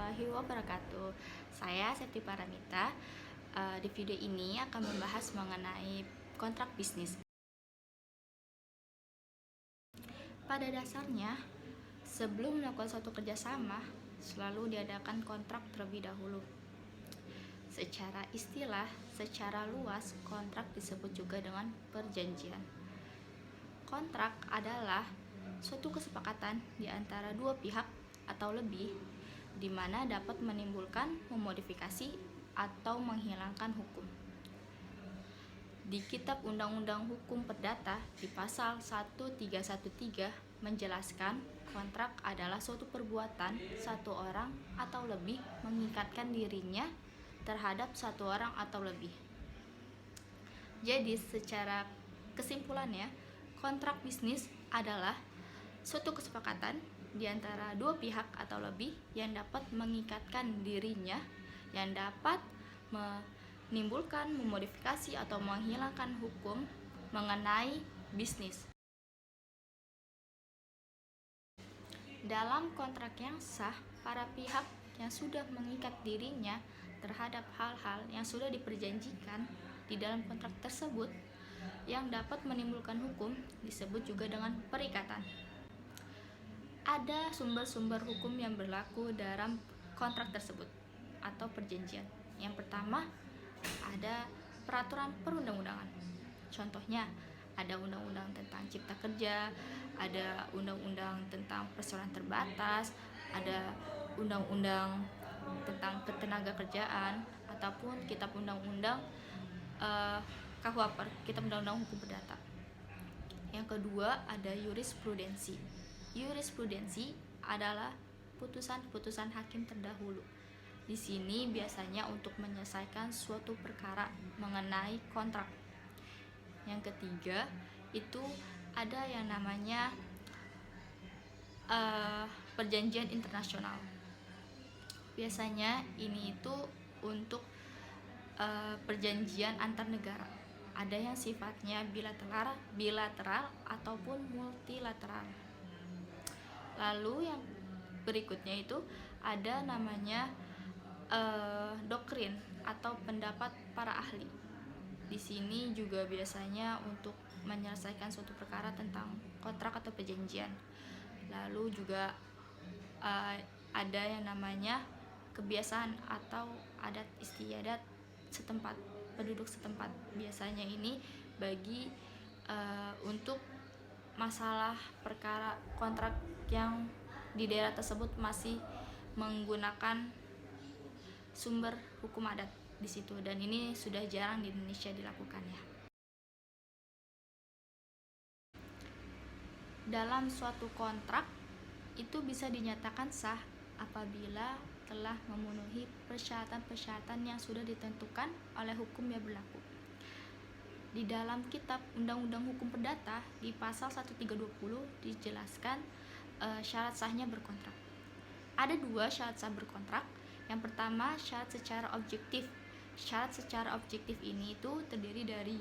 warahmatullahi wabarakatuh. Saya Septi Paramita. Di video ini akan membahas mengenai kontrak bisnis. Pada dasarnya, sebelum melakukan suatu kerjasama, selalu diadakan kontrak terlebih dahulu. Secara istilah, secara luas, kontrak disebut juga dengan perjanjian. Kontrak adalah suatu kesepakatan di antara dua pihak atau lebih, di mana dapat menimbulkan, memodifikasi, atau menghilangkan hukum. Di Kitab Undang-Undang Hukum Perdata di pasal 1313 menjelaskan kontrak adalah suatu perbuatan satu orang atau lebih mengikatkan dirinya terhadap satu orang atau lebih. Jadi secara kesimpulannya, kontrak bisnis adalah suatu kesepakatan di antara dua pihak atau lebih yang dapat mengikatkan dirinya, yang dapat menimbulkan, memodifikasi, atau menghilangkan hukum mengenai bisnis. Dalam kontrak yang sah, para pihak yang sudah mengikat dirinya terhadap hal-hal yang sudah diperjanjikan di dalam kontrak tersebut yang dapat menimbulkan hukum disebut juga dengan perikatan. Ada sumber-sumber hukum yang berlaku dalam kontrak tersebut atau perjanjian. Yang pertama, ada peraturan perundang-undangan. Contohnya, ada undang-undang tentang cipta kerja, ada undang-undang tentang perseroan terbatas, ada undang-undang tentang ketenaga kerjaan, ataupun kitab undang-undang KUHP, kitab undang-undang hukum perdata. Yang kedua, ada jurisprudensi. Jurisprudensi adalah putusan-putusan hakim terdahulu. Di sini biasanya untuk menyelesaikan suatu perkara mengenai kontrak. Yang ketiga, itu ada yang namanya perjanjian internasional. Biasanya ini itu untuk perjanjian antar negara. Ada yang sifatnya bilateral ataupun multilateral. Lalu yang berikutnya itu ada namanya doktrin atau pendapat para ahli. Di sini juga biasanya untuk menyelesaikan suatu perkara tentang kontrak atau perjanjian. Lalu juga ada yang namanya kebiasaan atau adat istiadat setempat, penduduk setempat. Biasanya ini bagi untuk masalah perkara kontrak yang di daerah tersebut masih menggunakan sumber hukum adat di situ, dan ini sudah jarang di Indonesia dilakukan ya. Dalam suatu kontrak itu bisa dinyatakan sah apabila telah memenuhi persyaratan-persyaratan yang sudah ditentukan oleh hukum yang berlaku. Di dalam Kitab Undang-Undang Hukum Perdata di pasal 1320 dijelaskan syarat sahnya berkontrak. Ada dua syarat sah berkontrak. Yang pertama, syarat secara objektif. Syarat secara objektif ini itu terdiri dari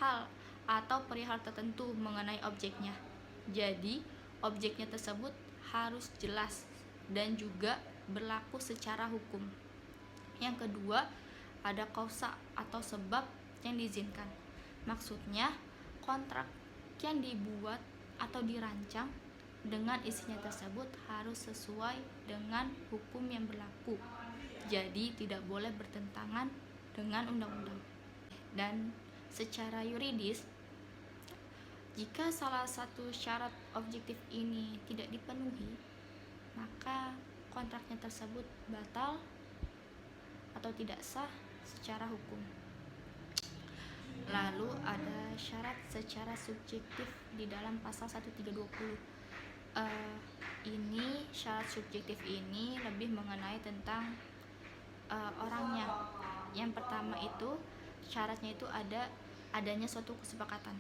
hal atau perihal tertentu mengenai objeknya. Jadi, objeknya tersebut harus jelas dan juga berlaku secara hukum. Yang kedua, ada kausa atau sebab yang diizinkan. Maksudnya, kontrak yang dibuat atau dirancang dengan isinya tersebut harus sesuai dengan hukum yang berlaku. Jadi tidak boleh bertentangan dengan undang-undang. Dan secara yuridis, jika salah satu syarat objektif ini tidak dipenuhi, maka kontraknya tersebut batal atau tidak sah secara hukum. Lalu ada syarat secara subjektif di dalam pasal 1320. Ini syarat subjektif ini lebih mengenai tentang orangnya. Yang pertama itu syaratnya itu adanya suatu kesepakatan.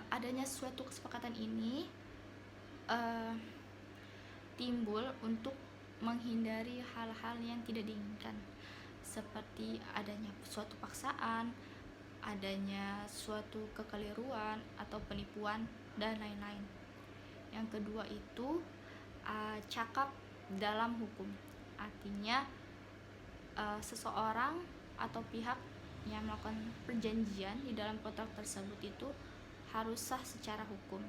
Adanya suatu kesepakatan ini timbul untuk menghindari hal-hal yang tidak diinginkan, seperti adanya suatu paksaan, adanya suatu kekeliruan atau penipuan, dan lain-lain. Yang kedua itu cakap dalam hukum. Artinya seseorang atau pihak yang melakukan perjanjian di dalam kontrak tersebut itu harus sah secara hukum,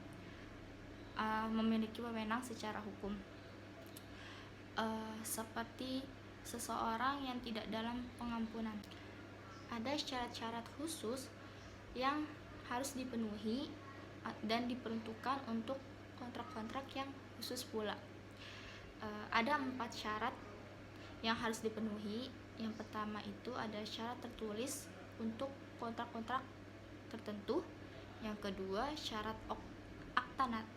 memiliki wewenang secara hukum. Seperti seseorang yang tidak dalam pengampunan, ada syarat-syarat khusus yang harus dipenuhi dan diperuntukkan untuk kontrak-kontrak yang khusus pula. Ada 4 syarat yang harus dipenuhi. Yang pertama itu ada syarat tertulis untuk kontrak-kontrak tertentu. Yang kedua, syarat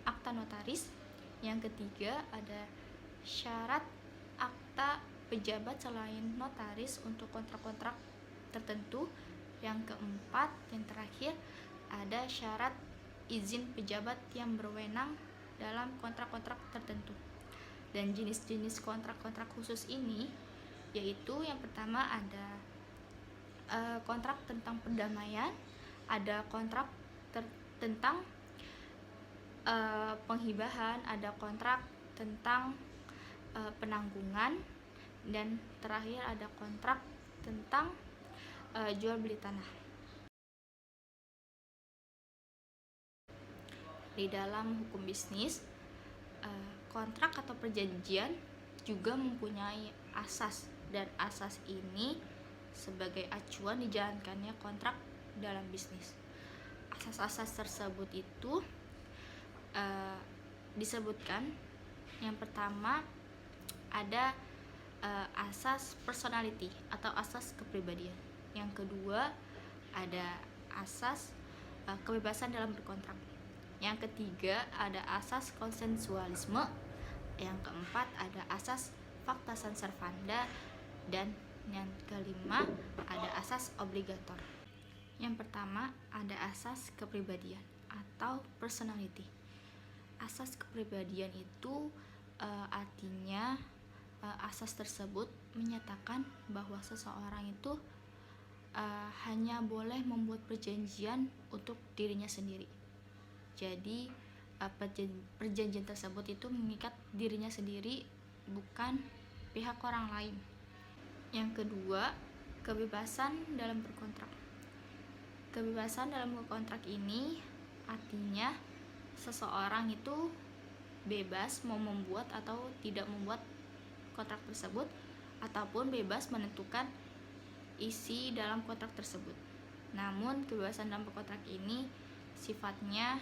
akta notaris. Yang ketiga, ada syarat akta pejabat selain notaris untuk kontrak-kontrak tertentu. Yang keempat, yang terakhir, ada syarat izin pejabat yang berwenang dalam kontrak-kontrak tertentu. Dan jenis-jenis kontrak-kontrak khusus ini yaitu yang pertama ada kontrak tentang perdamaian, ada kontrak tentang penghibahan, ada kontrak tentang penanggungan, dan terakhir ada kontrak tentang jual beli tanah. Di dalam hukum bisnis, kontrak atau perjanjian juga mempunyai asas, dan asas ini sebagai acuan dijalankannya kontrak dalam bisnis. Asas-asas tersebut itu disebutkan. Yang pertama ada asas personality atau asas kepribadian. Yang kedua ada asas kebebasan dalam berkontrak. Yang ketiga ada asas konsensualisme. Yang keempat ada asas fakta servanda, dan yang kelima ada asas obligator. Yang pertama ada asas kepribadian atau personality. Asas kepribadian itu artinya asas tersebut menyatakan bahwa seseorang itu hanya boleh membuat perjanjian untuk dirinya sendiri. Jadi perjanjian tersebut itu mengikat dirinya sendiri, bukan pihak orang lain. Yang kedua, kebebasan dalam berkontrak. Kebebasan dalam berkontrak ini artinya seseorang itu bebas mau membuat atau tidak membuat kontrak tersebut, ataupun bebas menentukan isi dalam kontrak tersebut. Namun kebebasan dalam berkontrak ini sifatnya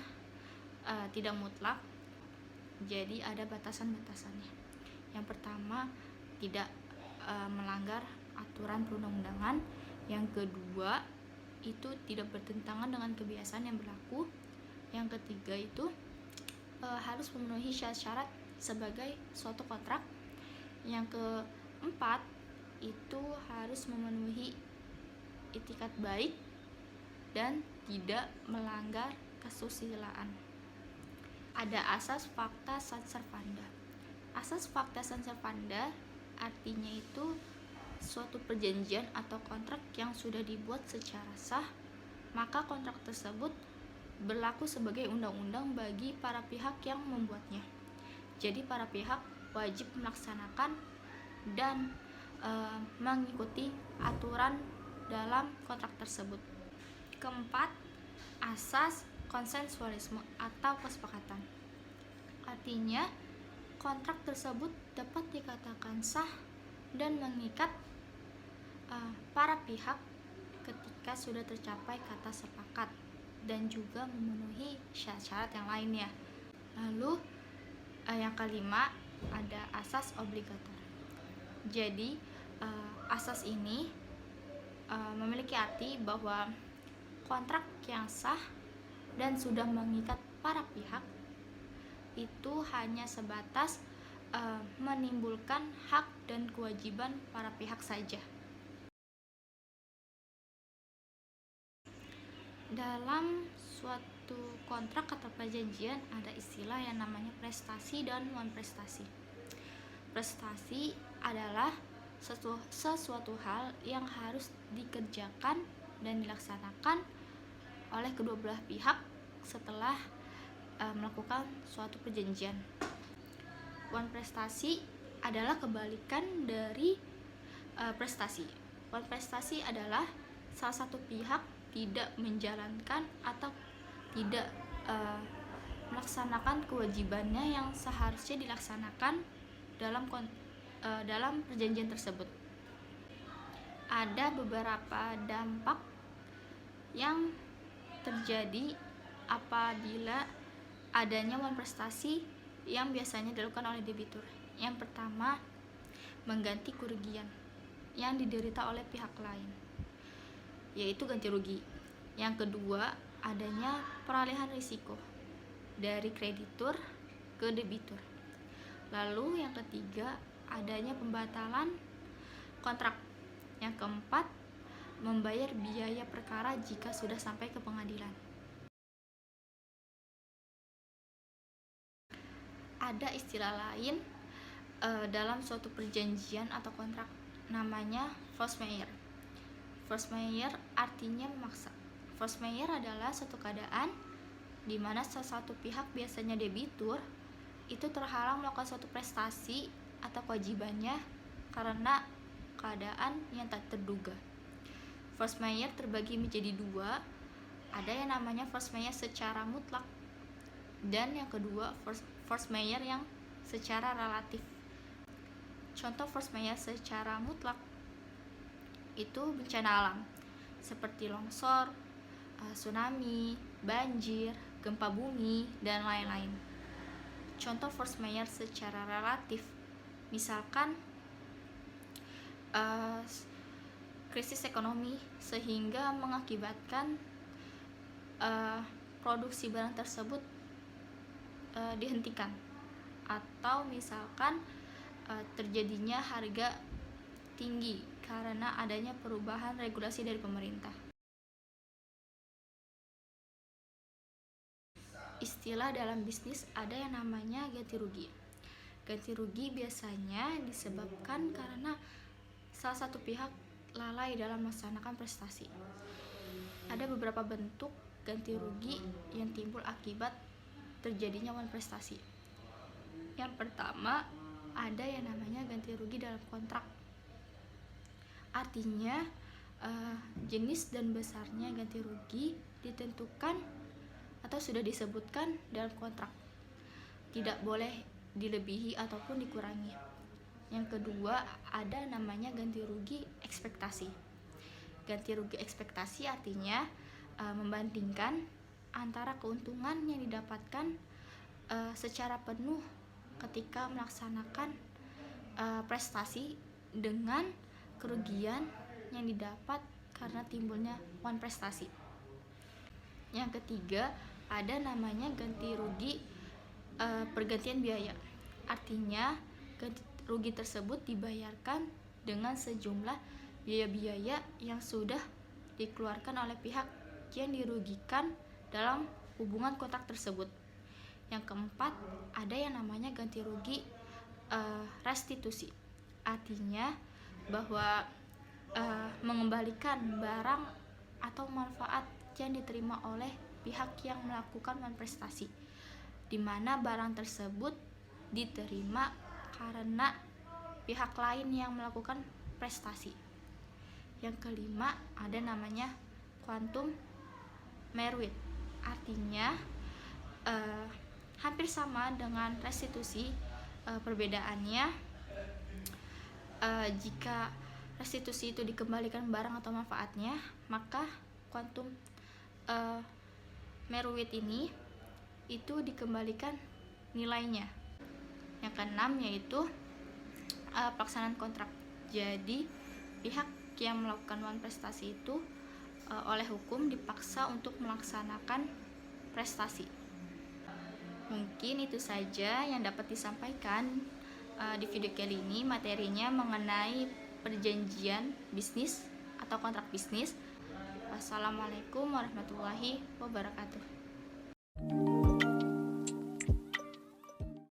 tidak mutlak, jadi ada batasan-batasannya. Yang pertama, tidak melanggar aturan perundang-undangan. Yang kedua, itu tidak bertentangan dengan kebiasaan yang berlaku. Yang ketiga itu harus memenuhi syarat-syarat sebagai suatu kontrak. Yang keempat itu harus memenuhi itikat baik dan tidak melanggar kesusilaan. Ada asas fakta servanda. Asas fakta servanda artinya itu suatu perjanjian atau kontrak yang sudah dibuat secara sah, maka kontrak tersebut berlaku sebagai undang-undang bagi para pihak yang membuatnya. Jadi para pihak wajib melaksanakan dan mengikuti aturan dalam kontrak tersebut. Keempat, asas konsensualisme atau kesepakatan. Artinya kontrak tersebut dapat dikatakan sah dan mengikat para pihak ketika sudah tercapai kata sepakat dan juga memenuhi syarat-syarat yang lainnya. Lalu yang kelima ada asas obligator. Jadi asas ini memiliki arti bahwa kontrak yang sah dan sudah mengikat para pihak itu hanya sebatas menimbulkan hak dan kewajiban para pihak saja. Dalam suatu kontrak atau perjanjian ada istilah yang namanya prestasi dan non prestasi. Prestasi adalah sesuatu hal yang harus dikerjakan dan dilaksanakan oleh kedua belah pihak setelah melakukan suatu perjanjian. Non prestasi adalah kebalikan dari prestasi. Prestasi adalah salah satu pihak tidak menjalankan atau tidak melaksanakan kewajibannya yang seharusnya dilaksanakan dalam perjanjian tersebut. Ada beberapa dampak yang terjadi apabila adanya prestasi yang biasanya dilakukan oleh debitur. Yang pertama, mengganti kerugian yang diderita oleh pihak lain, yaitu ganti rugi. Yang kedua, adanya peralihan risiko dari kreditur ke debitur. Lalu yang ketiga, adanya pembatalan kontrak. Yang keempat, membayar biaya perkara jika sudah sampai ke pengadilan. Ada istilah lain dalam suatu perjanjian atau kontrak, namanya force majeure. Force majeure artinya memaksa. Force majeure adalah suatu keadaan di mana salah satu pihak, biasanya debitur, itu terhalang melakukan suatu prestasi atau kewajibannya karena keadaan yang tak terduga. Force majeure terbagi menjadi dua. Ada yang namanya force majeure secara mutlak, dan yang kedua force majeure yang secara relatif. Contoh force majeure secara mutlak itu bencana alam seperti longsor, tsunami, banjir, gempa bumi, dan lain-lain. Contoh force majeure secara relatif, misalkan krisis ekonomi sehingga mengakibatkan produksi barang tersebut dihentikan, atau misalkan terjadinya harga tinggi karena adanya perubahan regulasi dari pemerintah. Istilah dalam bisnis ada yang namanya ganti rugi. Ganti rugi biasanya disebabkan karena salah satu pihak lalai dalam melaksanakan prestasi. Ada beberapa bentuk ganti rugi yang timbul akibat terjadinya prestasi. Yang pertama, ada yang namanya ganti rugi dalam kontrak. Artinya jenis dan besarnya ganti rugi ditentukan atau sudah disebutkan dalam kontrak, tidak boleh dilebihi ataupun dikurangi. Yang kedua, ada namanya ganti rugi ekspektasi. Ganti rugi ekspektasi artinya membandingkan antara keuntungan yang didapatkan secara penuh ketika melaksanakan prestasi dengan kerugian yang didapat karena timbulnya prestasi. Yang ketiga, ada namanya ganti rugi pergantian biaya. Artinya ganti rugi tersebut dibayarkan dengan sejumlah biaya-biaya yang sudah dikeluarkan oleh pihak yang dirugikan dalam hubungan kontrak tersebut. Yang keempat, ada yang namanya ganti rugi restitusi. Artinya bahwa mengembalikan barang atau manfaat yang diterima oleh pihak yang melakukan prestasi, di mana barang tersebut diterima karena pihak lain yang melakukan prestasi. Yang kelima, ada namanya quantum meruit. Artinya hampir sama dengan restitusi, perbedaannya jika restitusi itu dikembalikan barang atau manfaatnya, maka quantum meruit ini itu dikembalikan nilainya. Yang keenam yaitu pelaksanaan kontrak. Jadi pihak yang melakukan prestasi itu oleh hukum dipaksa untuk melaksanakan prestasi. Mungkin itu saja yang dapat disampaikan di video kali ini. Materinya mengenai perjanjian bisnis atau kontrak bisnis. Wassalamualaikum warahmatullahi wabarakatuh.